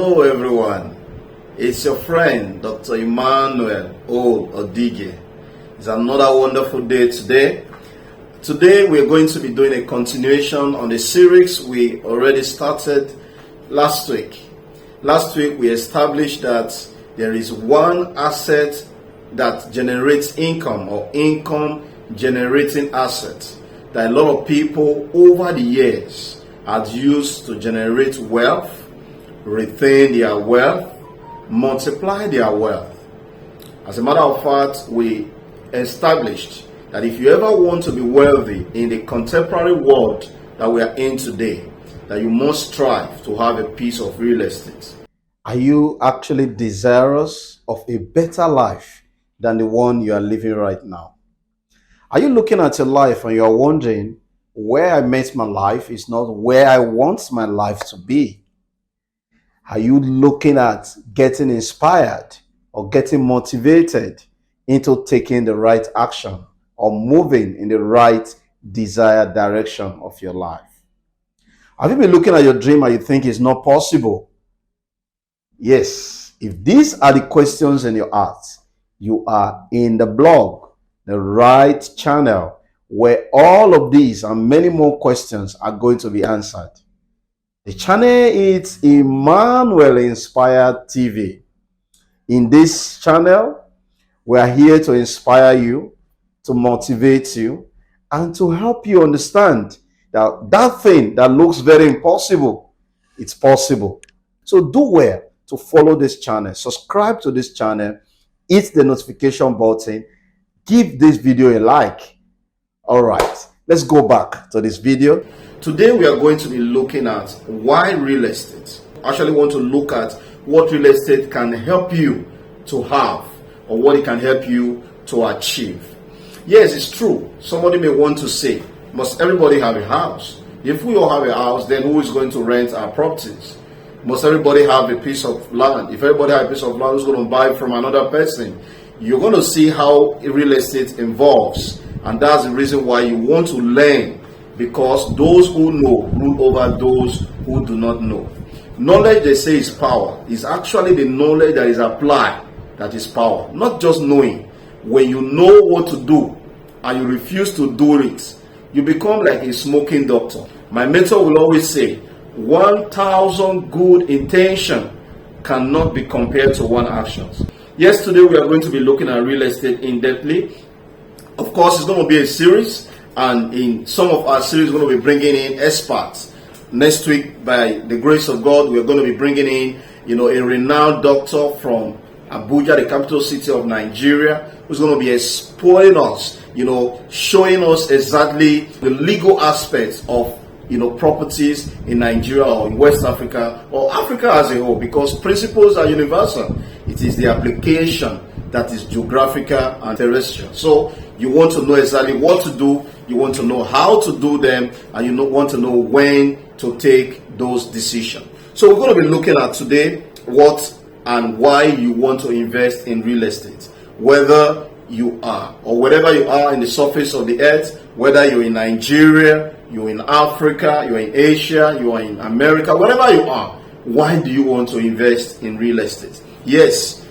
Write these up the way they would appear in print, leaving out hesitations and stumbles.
Hello everyone, it's your friend Dr. Emmanuel Odige. It's another wonderful day today. Today we're going to be doing a continuation on the series we already started last week. Last week we established that there is one asset that generates income or income generating asset that a lot of people over the years have used to generate wealth, retain their wealth, multiply their wealth. As a matter of fact, we established that if you ever want to be wealthy in the contemporary world that we are in today, that you must strive to have a piece of real estate. Are you actually desirous of a better life than the one you are living right now? Are you looking at your life and you are wondering, where I met my life is not where I want my life to be? Are you looking at getting inspired or getting motivated into taking the right action or moving in the right desired direction of your life? Have you been looking at your dream and you think it's not possible? Yes, if these are the questions in your heart, you are in the blog, the right channel, where all of these and many more questions are going to be answered. The channel is Emmanuel Inspired TV. In this channel, we are here to inspire you, to motivate you, and to help you understand that that thing that looks very impossible, it's possible. So do well to follow this channel, subscribe to this channel, hit the notification button, give this video a like. All right, let's go back to this video. Today we are going to be looking at why real estate. I actually want to look at what real estate can help you to have or what it can help you to achieve. Yes, it's true. Somebody may want to say, must everybody have a house? If we all have a house, then who is going to rent our properties? Must everybody have a piece of land? If everybody has a piece of land, who's going to buy from another person? You're going to see how real estate involves. And that's the reason why you want to learn, because those who know rule over those who do not know. Knowledge, they say, is power. It's actually the knowledge that is applied that is power, not just knowing. When you know what to do and you refuse to do it, you become like a smoking doctor. My mentor will always say, 1,000 good intentions cannot be compared to one action. Yes, today we are going to be looking at real estate in-depthly. Of course, it's going to be a series. And in some of our series, we're going to be bringing in experts. Next week, by the grace of God, we're going to be bringing in, a renowned doctor from Abuja, the capital city of Nigeria, who's going to be explaining us, showing us exactly the legal aspects of, properties in Nigeria or in West Africa or Africa as a whole, because principles are universal. It is the application that is geographical and terrestrial. So you want to know exactly what to do, you want to know how to do them, and you want to know when to take those decisions. So we're going to be looking at today what and why you want to invest in real estate. Whether you are, or wherever you are in the surface of the earth, whether you're in Nigeria, you're in Africa, you're in Asia, you are in America, wherever you are, why do you want to invest in real estate? Yes.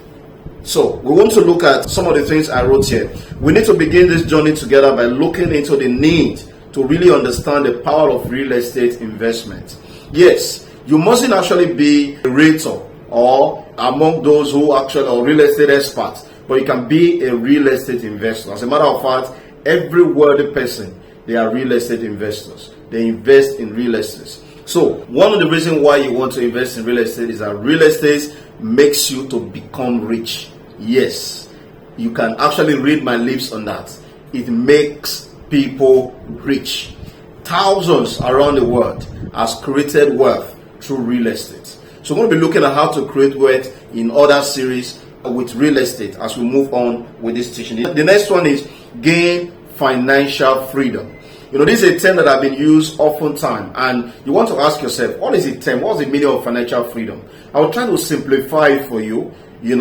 So we want to look at some of the things I wrote here. We need to begin this journey together by looking into the need to really understand the power of real estate investment. Yes, you mustn't actually be a realtor or among those who actually are real estate experts, but you can be a real estate investor. As a matter of fact, every wealthy person, they are real estate investors. They invest in real estate. So one of the reasons why you want to invest in real estate is that real estate makes you to become rich. Yes, you can actually read my lips on that. It makes people rich. Thousands around the world has created wealth through real estate. So we're going to be looking at how to create wealth in other series with real estate as we move on with this teaching. The next one is gain financial freedom. This is a term that I've been used oftentimes, and you want to ask yourself, what is the term? What's the meaning of financial freedom? I will try to simplify it for you,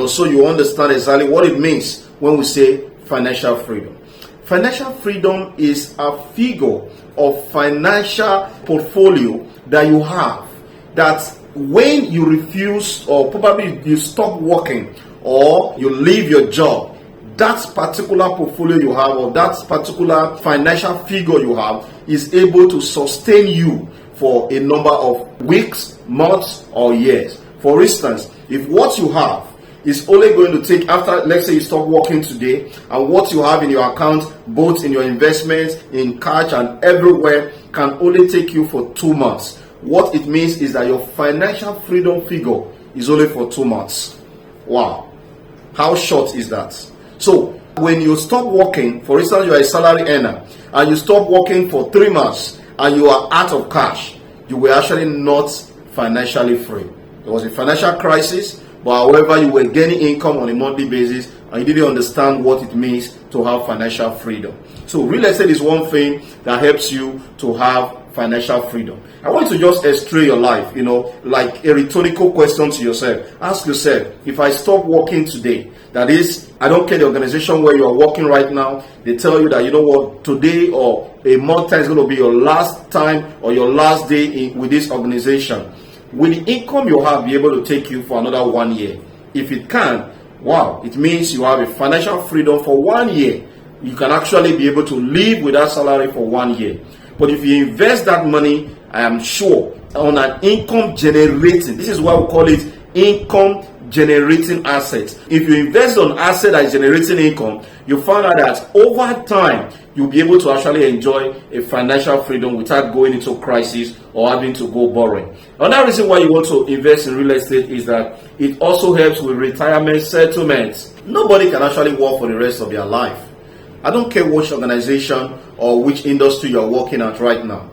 so you understand exactly what it means when we say financial freedom. Financial freedom is a figure of financial portfolio that you have that when you refuse, or probably you stop working, or you leave your job, that particular portfolio you have, or that particular financial figure you have, is able to sustain you for a number of weeks, months, or years. For instance, if what you have is only going to take, after, let's say you stop working today, and what you have in your account, both in your investments, in cash, and everywhere, can only take you for 2 months. What it means is that your financial freedom figure is only for 2 months. Wow. How short is that? So, when you stop working, for instance, you are a salary earner, and you stop working for 3 months, and you are out of cash, you were actually not financially free. There was a financial crisis, but however, you were gaining income on a monthly basis, and you didn't understand what it means to have financial freedom. So real estate is one thing that helps you to have financial freedom. I want you to just x-ray your life, like a rhetorical question to yourself. Ask yourself, if I stop working today, that is, I don't care the organization where you are working right now, they tell you that, you know what, today or a month time is going to be your last time or your last day with this organization. Will the income you have be able to take you for another 1 year? If it can, wow, it means you have a financial freedom for 1 year. You can actually be able to live with that salary for 1 year. But if you invest that money, I am sure, on an income generating, this is why we call it income generating assets. If you invest on asset that is generating income, you find out that over time, you'll be able to actually enjoy a financial freedom without going into crisis or having to go borrowing. Another reason why you want to invest in real estate is that it also helps with retirement settlements. Nobody can actually work for the rest of their life. I don't care which organization or which industry you're working at right now.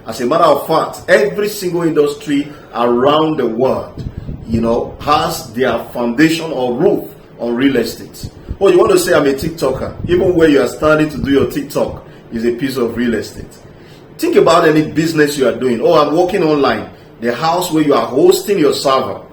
As a matter of fact, every single industry around the world, has their foundation or roof on real estate. Oh, you want to say I'm a TikToker? Even where you are starting to do your TikTok is a piece of real estate. Think about any business you are doing. Oh, I'm working online. The house where you are hosting your server,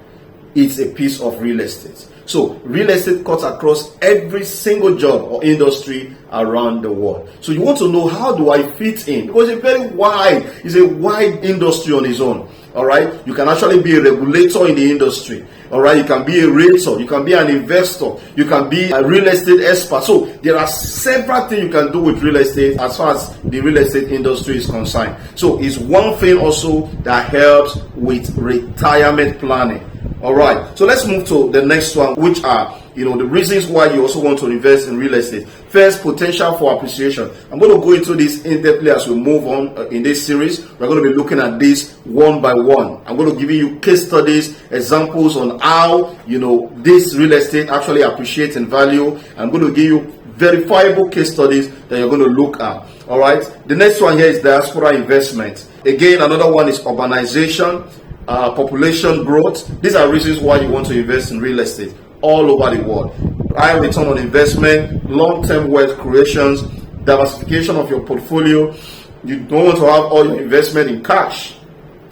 it's a piece of real estate. So real estate cuts across every single job or industry around the world. So you want to know, how do I fit in? Because it's a wide industry on its own. All right. You can actually be a regulator in the industry. All right. You can be a realtor. You can be an investor. You can be a real estate expert. So there are several things you can do with real estate as far as the real estate industry is concerned. So it's one thing also that helps with retirement planning. All right, so let's move to the next one, which are, the reasons why you also want to invest in real estate. First, potential for appreciation. I'm going to go into this in depthly as we move on in this series. We're going to be looking at this one by one. I'm going to give you case studies, examples on how, this real estate actually appreciates in value. I'm going to give you verifiable case studies that you're going to look at. All right, the next one here is diaspora investment. Again, another one is urbanization. Population growth. These are reasons why you want to invest in real estate all over the world. High return on investment, long-term wealth creations, diversification of your portfolio. You don't want to have all your investment in cash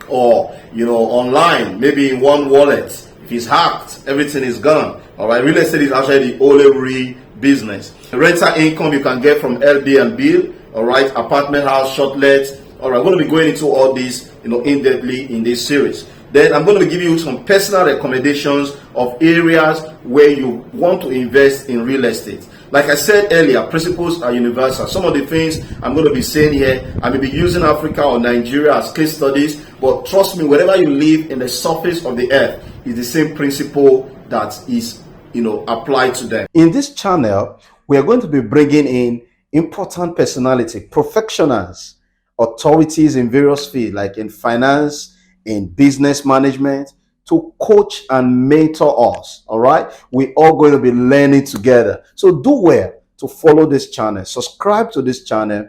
or online, maybe in one wallet. If it's hacked, everything is gone. All right, real estate is actually the only real business. The rental income you can get from Airbnb, all right, apartment house, shortlets. All right, I'm going to be going into all these, in-depthly in this series. Then I'm going to give you some personal recommendations of areas where you want to invest in real estate. Like I said earlier, principles are universal. Some of the things I'm going to be saying here, I may be using Africa or Nigeria as case studies, but trust me, wherever you live in the surface of the earth, is the same principle that is, applied to them. In this channel, we are going to be bringing in important personality, professionals, authorities in various fields, like in finance, in business management, to coach and mentor us. All right, we're all going to be learning together. So do well to follow this channel, subscribe to this channel,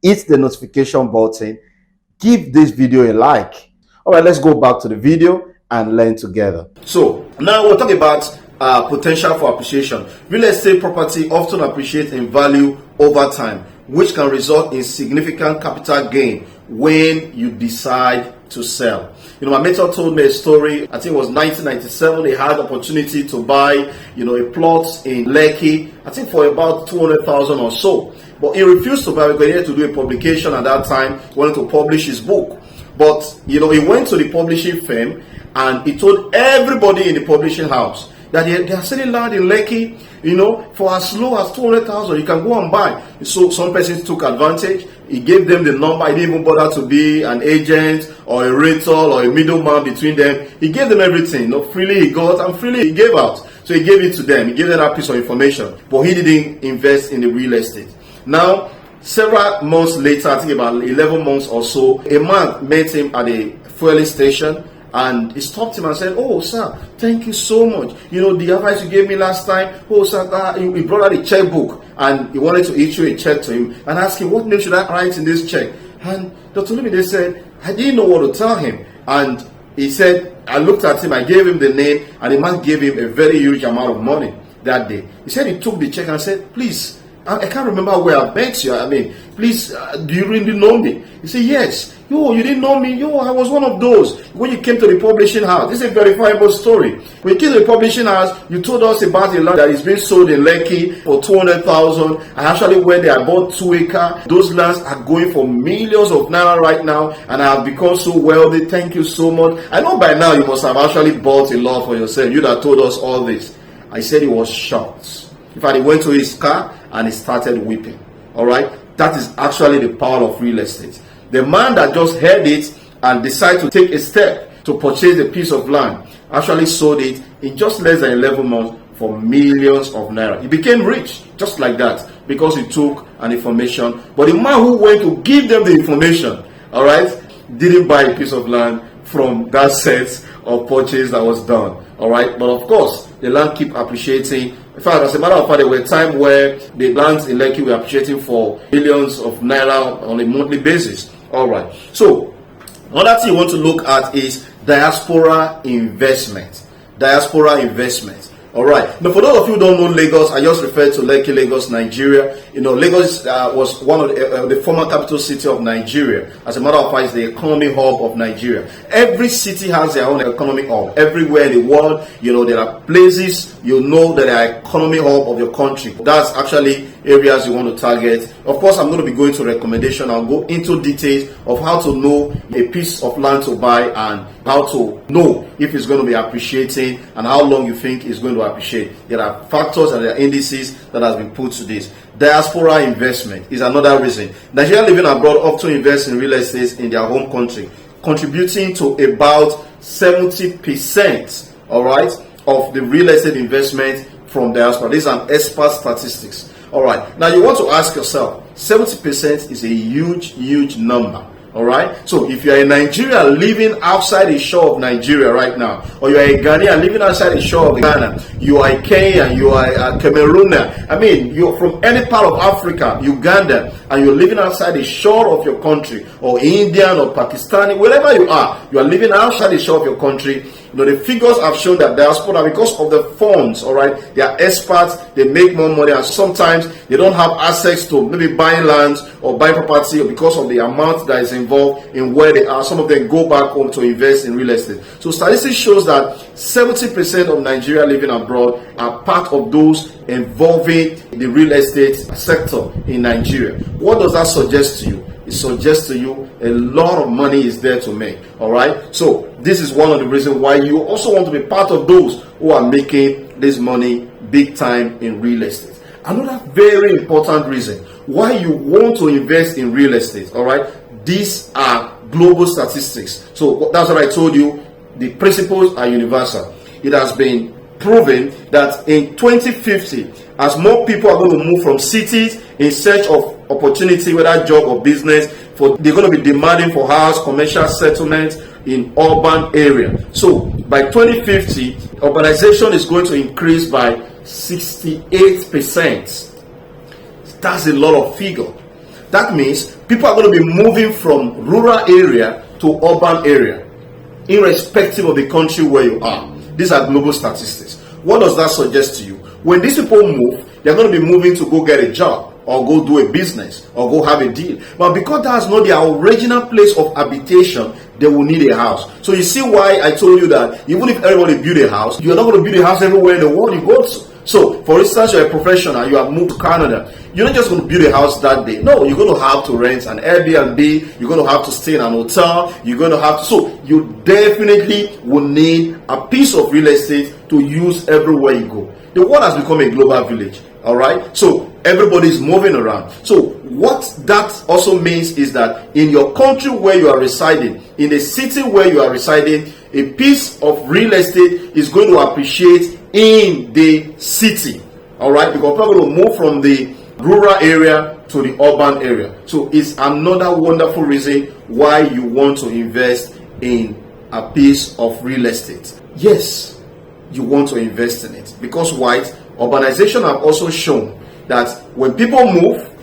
hit the notification button, give this video a like. All right, let's go back to the video and learn together. So now we're talking about potential for appreciation. Real estate property often appreciates in value over time, which can result in significant capital gain when you decide to sell. My mentor told me a story. I think it was 1997. They had opportunity to buy, a plot in Lekki, I think for about 200,000 or so. But he refused to buy because he had to do a publication at that time. He wanted to publish his book. But, he went to the publishing firm and he told everybody in the publishing house that they are selling land in Lekki, for as low as 200,000. You can go and buy. So some persons took advantage. He gave them the number. He didn't even bother to be an agent or a rental or a middleman between them. He gave them everything. Freely he got and freely he gave out. So he gave it to them. He gave them that piece of information. But he didn't invest in the real estate. Now, several months later, I think about 11 months or so, a man met him at a fueling station. And he stopped him and said, "Oh, sir, thank you so much. The advice you gave me last time. Oh, sir, he brought out a checkbook and he wanted to issue a check to him and ask him, what name should I write in this check?" And Dr. Lumide said, "I didn't know what to tell him." And he said, "I looked at him, I gave him the name, and the man gave him a very huge amount of money that day." He said he took the check and said, "Please, I can't remember where I met you. Please, do you really know me?" He said, "Yes." "You didn't know me?" I was one of those. When you came to the publishing house, this is a verifiable story. When you came to the publishing house, you told us about a land that is being sold in Lekki for 200,000. I actually went there, I bought 2 acres. Those lands are going for millions of naira right now, and I have become so wealthy. Thank you so much. I know by now you must have actually bought a lot for yourself. You that told us all this. I said he was shocked. In fact, he went to his car and he started weeping. All right, that is actually the power of real estate. The man that just heard it and decided to take a step to purchase a piece of land actually sold it in just less than 11 months for millions of naira. He became rich just like that because he took an information. But the man who went to give them the information, all right, didn't buy a piece of land from that set of purchase that was done. All right, but of course, the land keep appreciating. In fact, as a matter of fact, there were times where the lands in Lekki were appreciating for millions of naira on a monthly basis. All right. So, another thing you want to look at is diaspora investment. Diaspora investment. All right. Now, for those of you who don't know Lagos, I just referred to Lekki, Lagos, Nigeria. Lagos was one of the former capital city of Nigeria. As a matter of fact, it's the economic hub of Nigeria. Every city has their own economic hub. Everywhere in the world, there are places that are economic hub of your country. That's actually areas you want to target. Of course, I'm going to be going to recommendation. I'll go into details of how to know a piece of land to buy and how to know if it's going to be appreciating and how long you think it's going to appreciate. There are factors and there are indices that has been put to this. Diaspora investment is another reason. Nigerians living abroad often invest in real estate in their home country, contributing to about 70%, all right, of the real estate investment from diaspora. These are expert statistics. All right. Now you want to ask yourself, 70% is a huge number. All right. So if you are in Nigeria living outside the shore of Nigeria right now, or you are a Ghanaian living outside the shore of Ghana, you are a Kenyan, you are a Cameroonian, you're from any part of Africa, Uganda, and you're living outside the shore of your country, or Indian or Pakistani, wherever you are living outside the shore of your country. The figures have shown that diaspora, because of the funds, all right, they are experts, they make more money, and sometimes they don't have access to maybe buying lands or buying property because of the amount that is involved in where they are. Some of them go back home to invest in real estate. So statistics shows that 70% of Nigeria living abroad are part of those involving the real estate sector in Nigeria. What does that suggest to you? It suggests to you a lot of money is there to make. All right. So this is one of the reasons why you also want to be part of those who are making this money big time in real estate. Another very important reason why you want to invest in real estate. All right. These are global statistics. So that's what I told you. The principles are universal. It has been proven that in 2050, as more people are going to move from cities in search of opportunity, whether job or business, they're going to be demanding for house, commercial settlements in urban area. So by 2050, urbanization is going to increase by 68%. That's a lot of figure. That means people are going to be moving from rural area to urban area, irrespective of the country where you are. These are global statistics. What does that suggest to you? When these people move, they're going to be moving to go get a job, or go do a business, or go have a deal. But because that's not their original place of habitation, they will need a house. So you see why I told you that even if everybody build a house, you're not going to build a house everywhere in the world you go to. So, for instance, you're a professional, you have moved to Canada. You're not just going to build a house that day. No, you're going to have to rent an Airbnb. You're going to have to stay in an hotel. You're going to have to. So, you definitely will need a piece of real estate to use everywhere you go. The world has become a global village. All right. So, everybody is moving around. So, what that also means is that in your country where you are residing, in the city where you are residing, a piece of real estate is going to appreciate in the city. All right, because people are going to move from the rural area to the urban area. So it's another wonderful reason why you want to invest in a piece of real estate. Yes, you want to invest in it because urbanization have also shown that when people move,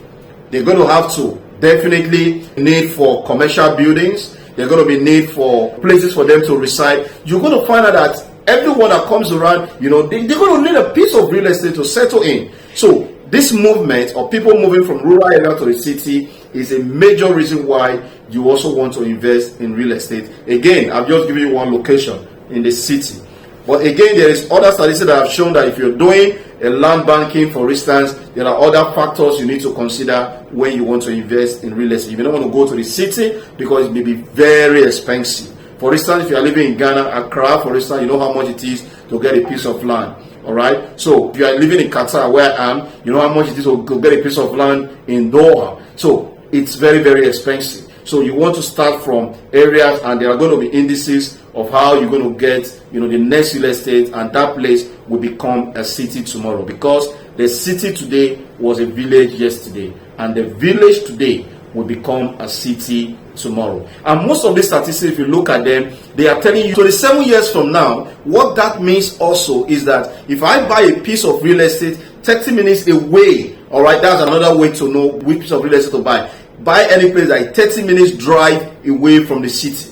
they're going to have to definitely need for commercial buildings. They're going to be need for places for them to reside. You're going to find out that everyone that comes around, they're going to need a piece of real estate to settle in. So this movement of people moving from rural area to the city is a major reason why you also want to invest in real estate. Again, I've just given you one location in the city. But again, there is other statistics that have shown that if you're doing a land banking, for instance, there are other factors you need to consider when you want to invest in real estate. You don't want to go to the city because it may be very expensive. For instance, if you are living in Ghana, Accra, for instance, you know how much it is to get a piece of land. All right. So if you are living in Qatar, where I am, you know how much it is to get a piece of land in Doha. So it's very, very expensive. So you want to start from areas, and there are going to be indices of how you're going to get, the next real estate, and that place will become a city tomorrow. Because the city today was a village yesterday, and the village today will become a city tomorrow. And most of these statistics, if you look at them, they are telling you 27 years from now. What that means also is that if I buy a piece of real estate 30 minutes away, all right, that's another way to know which piece of real estate to buy. Buy any place like 30 minutes drive away from the city.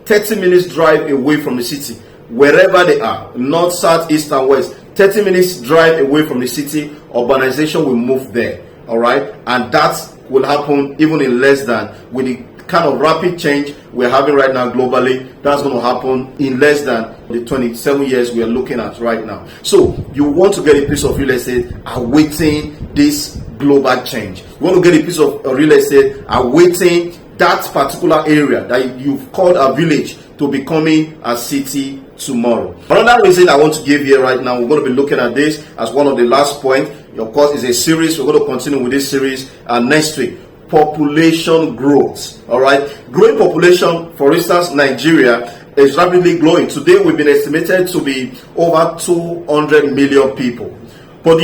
30 minutes drive away from the city, wherever they are, north, south, east, and west. 30 minutes drive away from the city, urbanization will move there. All right, and that will happen even in less than, with the kind of rapid change we're having right now globally, that's going to happen in less than the 27 years we are looking at right now. So you want to get a piece of real estate awaiting this global change. You want to get a piece of real estate awaiting that particular area that you've called a village to becoming a city tomorrow. Another reason I want to give here right now, we're going to be looking at this as one of the last points. Of course, it's a series. We're going to continue with this series next week. Population growth. All right, growing population. For instance, Nigeria is rapidly growing. Today, we've been estimated to be over 200 million people. But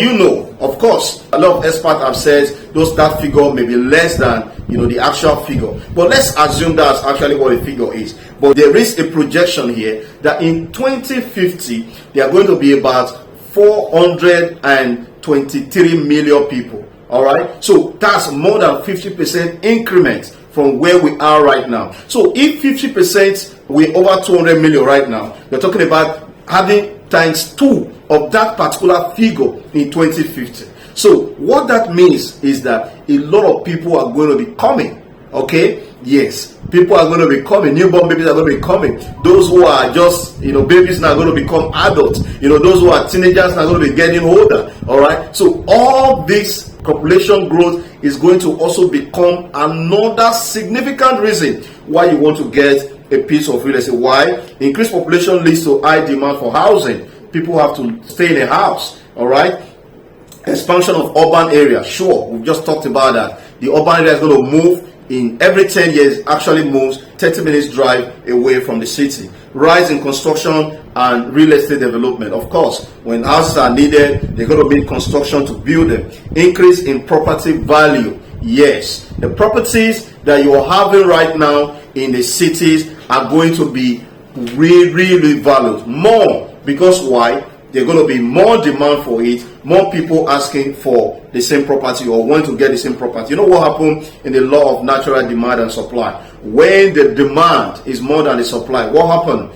of course, a lot of experts have said that figure may be less than the actual figure. But let's assume that's actually what the figure is. But there is a projection here that in 2050 there are going to be about 423 million people. All right, so that's more than 50% increment from where we are right now. So if 50%, we're over 200 million right now, you're talking about having times 2 of that particular figure in 2050. So what that means is that a lot of people are going to be coming. Okay, yes, people are going to be coming. Newborn babies are going to be coming. Those who are just babies now are going to become adults. Those who are teenagers now are going to be getting older. All right, so all this population growth is going to also become another significant reason why you want to get a piece of real estate. Why? Increased population leads to high demand for housing. People have to stay in a house. All right, expansion of urban areas. Sure, we've just talked about that. The urban area is going to move. In every 10 years, actually moves 30 minutes drive away from the city. Rise in construction and real estate development. Of course, when houses are needed, they're going to need construction to build them. Increase in property value. Yes, the properties that you are having right now in the cities are going to be really valued more, because why? There's going to be more demand for it, more people asking for the same property or want to get the same property. You know what happened in the law of natural demand and supply? When the demand is more than the supply, what happened?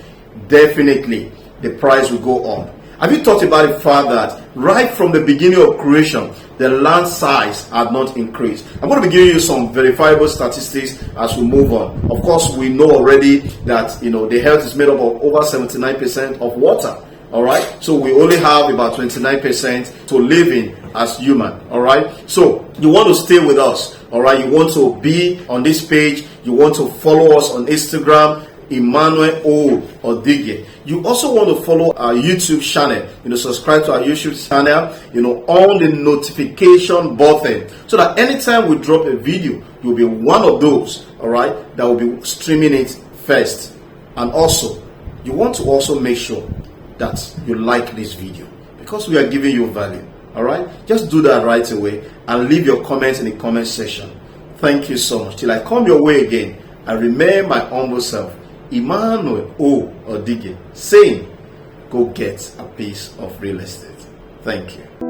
Definitely, the price will go up. Have you thought about the fact that right from the beginning of creation, the land size had not increased? I'm going to be giving you some verifiable statistics as we move on. Of course, we know already that the earth is made up of over 79% of water. All right. So we only have about 29% to live in as human. All right. So you want to stay with us. All right. You want to be on this page. You want to follow us on Instagram, Emmanuel O. Odige. You also want to follow our YouTube channel. Subscribe to our YouTube channel. On the notification button, so that anytime we drop a video, you'll be one of those. All right. That will be streaming it first. And also, you want to also make sure that you like this video, because we are giving you value. All right. Just do that right away and leave your comments in the comment section. Thank you so much. Till I come your way again, I remain my humble self, Emmanuel O. Odige, saying, go get a piece of real estate. Thank you.